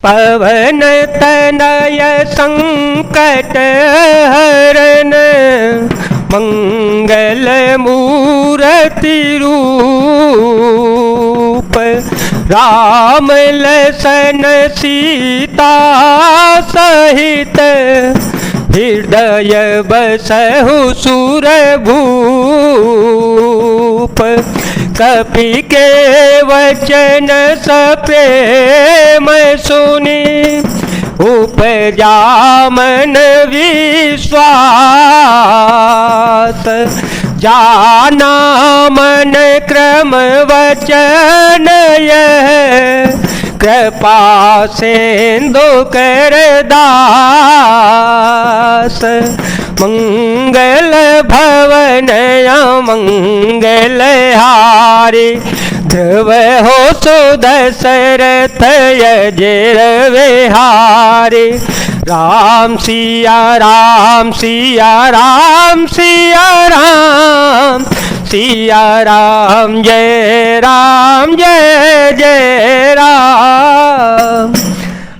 पवन तनय संकट हरन मंगल मूर्ति रूप राम लसन सीता सहित हृदय बसहु सुरभूप। कपि के वचन सप्रेम सुनि उपजा मन विश्वास। जाना मन क्रम वचन यह कृपा सिंधु कर दास। मंगल भवन मंगल हारी ध्रुव हो सुदशरथ यजिर विहारी। राम सिया राम सिया राम सिया राम सिया राम जय जय राम।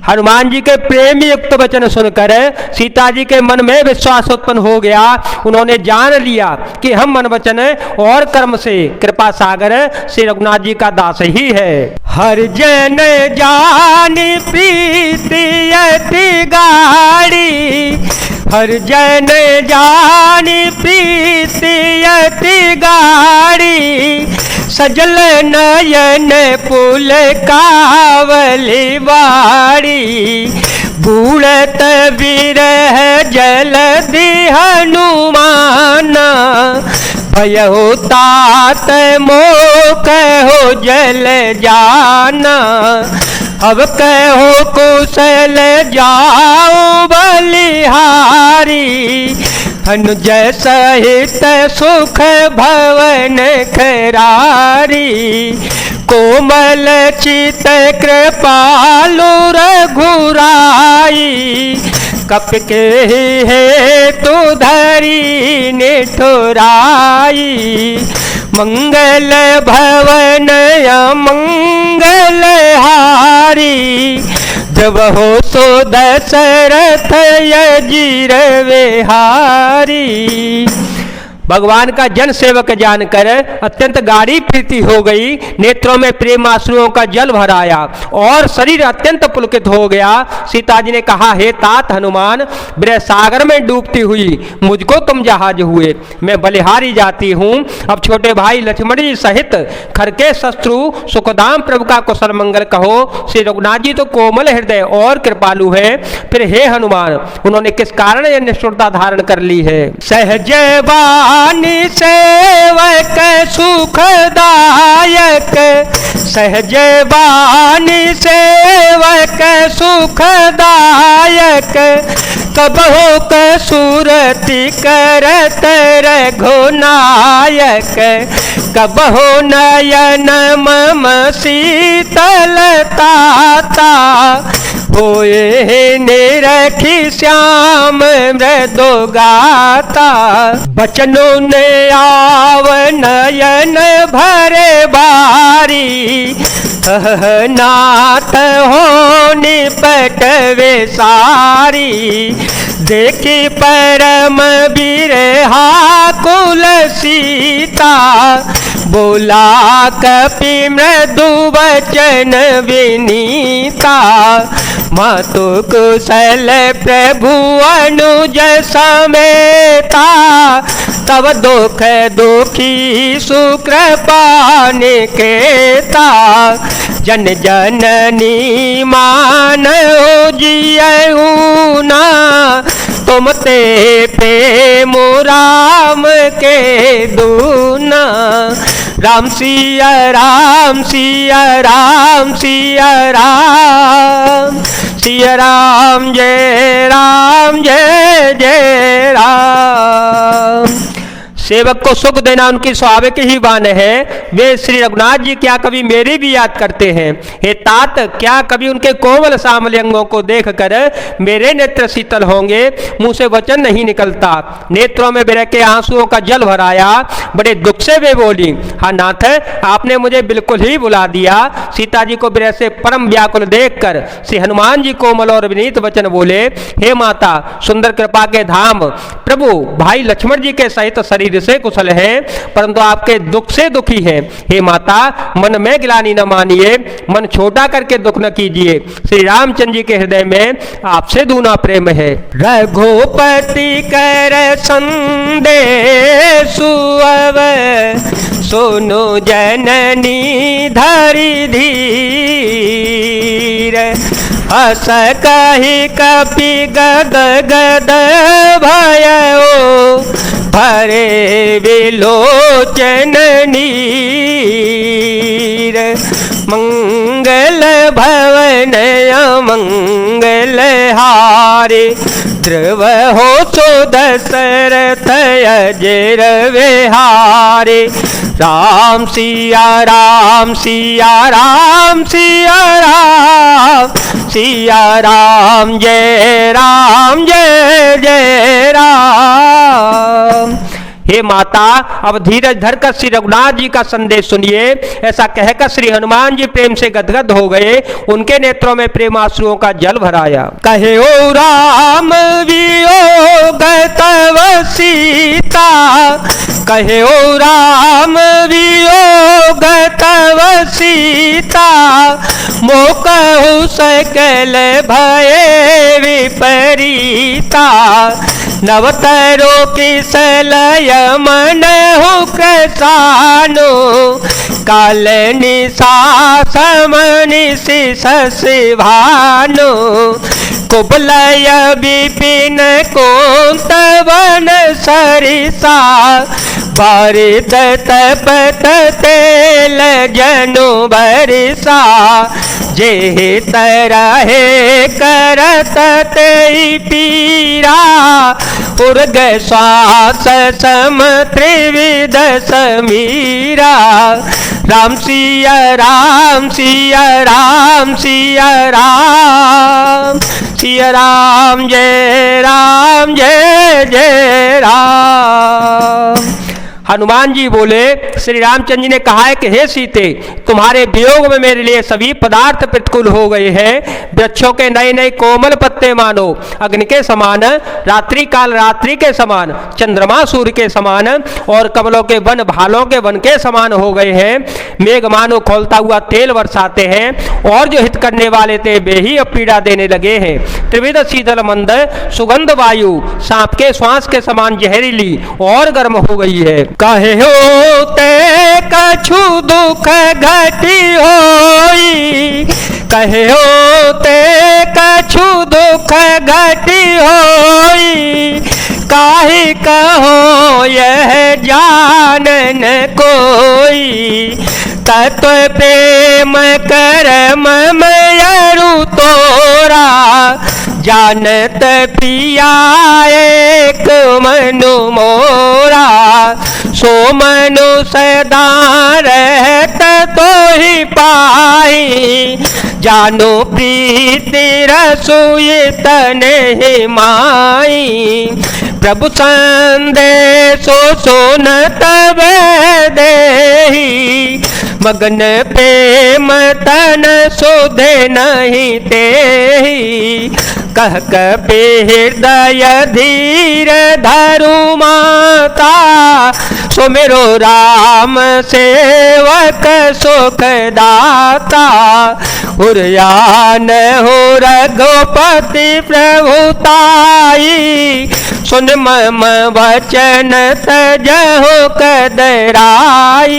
हनुमान जी के प्रेम युक्त वचन सुनकर सीता जी के मन में विश्वास उत्पन्न हो गया। उन्होंने जान लिया कि हम मन वचन और कर्म से कृपा सागर श्री रघुनाथ जी का दास ही है। हर जन जानी प्रीति अति गाढ़ी हर जन जानी प्रीति अति गाढ़ी। सजल नयन पुल कावली बाड़ी बूढ़त विरह जलधि हनुमान। भयहु तात मोह कहो जल जाना। अब कहो कुशल जाओ बलिहारी। अनुज सहित सुख भवन खरारी। कोमल चित कृपालु रघुराई। कप के हेतु धरी निठुराई। मंगल भवन मंगल हारी जब हो सो दशरथ यजिर विहारी। भगवान का जन सेवक जानकर अत्यंत गाढ़ी प्रीति हो गई। नेत्रों में प्रेम आंसुओं का जल भर आया और शरीर अत्यंत पुलकित हो गया। सीता जी ने कहा, हे तात हनुमान, विरह सागर में डूबती हुई मुझको तुम जहाज हुए। मैं बलिहारी जाती हूँ। अब छोटे भाई लक्ष्मण जी सहित खर के शत्रु सुखदाम प्रभु का कुशल मंगल कहो। श्री रघुनाथ जी तो कोमल हृदय और कृपालु है, फिर हे हनुमान उन्होंने किस कारण यह निष्ठुरता धारण कर ली है। सहज सेवक सुखदायक सहज बानी सेवक सुखदायक। कबहु कसुरति करत रघुनायक। कबहु नयन मम शीतलता। होए निरखी श्याम मृदु गाता। बचनों ने आव नयन भरे बारी। नाथ हो निपट वे सारी। देखी परम बिरहा कुल सीता। बोला कपि मृदु वचन विनीता। मातु कुशल प्रभु अनुज समेता। तब दुख दुखी सुकृपा निकेता। जन जननी मानो जियऊ ना। तुम ते प्रेम राम के दूना। राम सिया राम सिया राम सिया राम सिया राम जय जय राम। सेवक को सुख देना उनकी स्वाभाविक ही बान है। वे श्री रघुनाथ जी क्या कभी मेरी भी याद करते हैं? हे तात, क्या कभी उनके कोमल सामले अंगों को देखकर मेरे नेत्र शीतल होंगे? मुंह से वचन नहीं निकलता, नेत्रों में विरह के आंसुओं का जल भराया। बड़े दुख से वे बोली, हाँ नाथ, आपने मुझे बिल्कुल ही बुला दिया। सीता जी को विरह से परम व्याकुल देखकर श्री हनुमान जी कोमल और विनीत वचन बोले, हे माता, सुंदर कृपा के धाम, प्रभु भाई लक्ष्मण जी के सहित शरीर से कुशल हैं, परंतु आपके दुख से दुखी हैं। हे माता, मन में गिलानी न मानिए, मन छोटा करके दुख न कीजिए। श्री रामचंद्र जी के हृदय में आपसे दूना प्रेम है। रघुपति कर संदेशु अब सुनो जननी धरि धीर, हस कहि कपि गद गद भयो, भरे विलोचन नीर। मंगल भवन अमंगल हारे, ध्रुव हो सो दशरथ अजर विहारे। राम सिया राम सिया राम सिया राम, सिया राम जय जय राम। हे माता, अब धीरज धरकर श्री रघुनाथ जी का संदेश सुनिए। ऐसा कहकर श्री हनुमान जी प्रेम से गदगद हो गए, उनके नेत्रों में प्रेमाश्रुओं का जल भराया। कहे ओ राम वियोग तव सीता, कहे ओ राम वियोग तव सीता, मोकहु सकल भये विपरीता। नवतरो किसलय मन हो कसानो, काल निशासमनि शिभानो। कुबलय विपिन कोंत वन सरिसा, बारिद तपत तेल जनु बरिसा। जे तरहे करत ते पीरा, उर्ग श्वास सम त्रिविध समीरा। राम सिया राम सिया राम सिया राम, सिया राम जय जय राम। हनुमान जी बोले, श्री रामचंद्र जी ने कहा है कि हे सीते, तुम्हारे वियोग में मेरे लिए सभी पदार्थ प्रतिकूल हो गए हैं। वृक्षों के नए नए कोमल पत्ते मानो अग्नि के समान, रात्रि काल रात्रि के समान, चंद्रमा सूर्य के समान, और कमलों के वन भालों के वन के समान हो गए हैं। मेघ मानो खोलता हुआ तेल बरसाते हैं, और जो हित करने वाले थे वे ही अब पीड़ा देने लगे हैं। त्रिविध शीतल मंद सुगंध वायु सांप के श्वास के समान जहरीली और गर्म हो गई है। कहे हो ते कछु दुख घटी होई, कहे हो ते कछु दुख घटी होई। काहे कहो यह जानन कोई, तत्व प्रेम करम मयरु तोरा। जानत पिया एक मनु मोरा, सो मनु सदा रहत तो ही पाई। जानो प्रीति रसोई तने ही माई। प्रभु संदेशो सुनत देहि, मगन प्रेम तन सुधे नहीं तेहि। कह कपि हृदय धीर धरु माता, सुमिरो राम सेवक सुख दाता। उरयान हो रघुपति प्रभुताई, सुन मम वचन तजहु कदराई।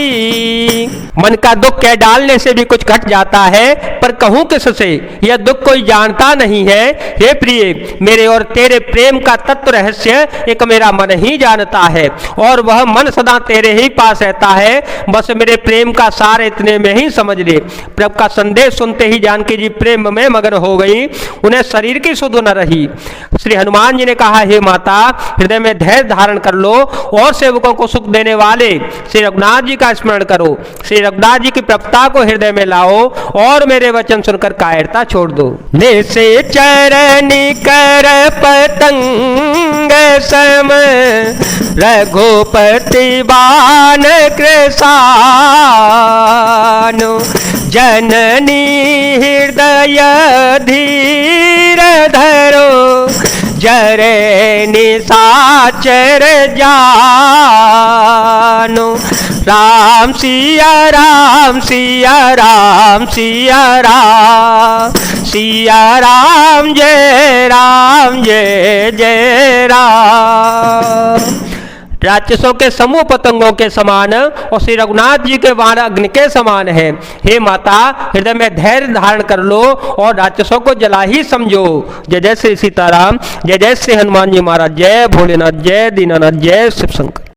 मन का दुख कह डालने से भी कुछ घट जाता है, पर कहूं किससे, यह दुख कोई जानता नहीं है। हे प्रिय, मेरे और तेरे प्रेम का तत्व रहस्य एक मेरा मन ही जानता है, और वह मन सदा तेरे ही पास रहता है। बस मेरे प्रेम का सार इतने में ही समझ ले। प्रभु का संदेश सुनते ही ही जानकी जी प्रेम में मगन हो गई, उन्हें शरीर की सुध न रही। श्री हनुमान जी ने कहा, हे माता, हृदय में धैर्य धारण कर लो और सेवकों को सुख देने वाले श्री रघुनाथ जी का स्मरण करो। श्री रघुनाथ जी की प्रभुता को हृदय में लाओ और मेरे वचन सुनकर कायरता छोड़ दो। निसे चरणी कर पतंग सम रघुपति बाण कृशानु, जननी हृदय धीर धरो जरे निशाचर जानु। राम सिया राम सिया राम सिया राम, सिया राम जय जय राम। राक्षसों के समूह पतंगों के समान और श्री रघुनाथ जी के बाण अग्नि के समान है। हे माता, हृदय में धैर्य धारण कर लो और राक्षसों को जला ही समझो। जय जय श्री सीताराम, जय जय श्री हनुमान जी महाराज, जय भोलेनाथ, जय दीनानाथ, जय शिव शंकर।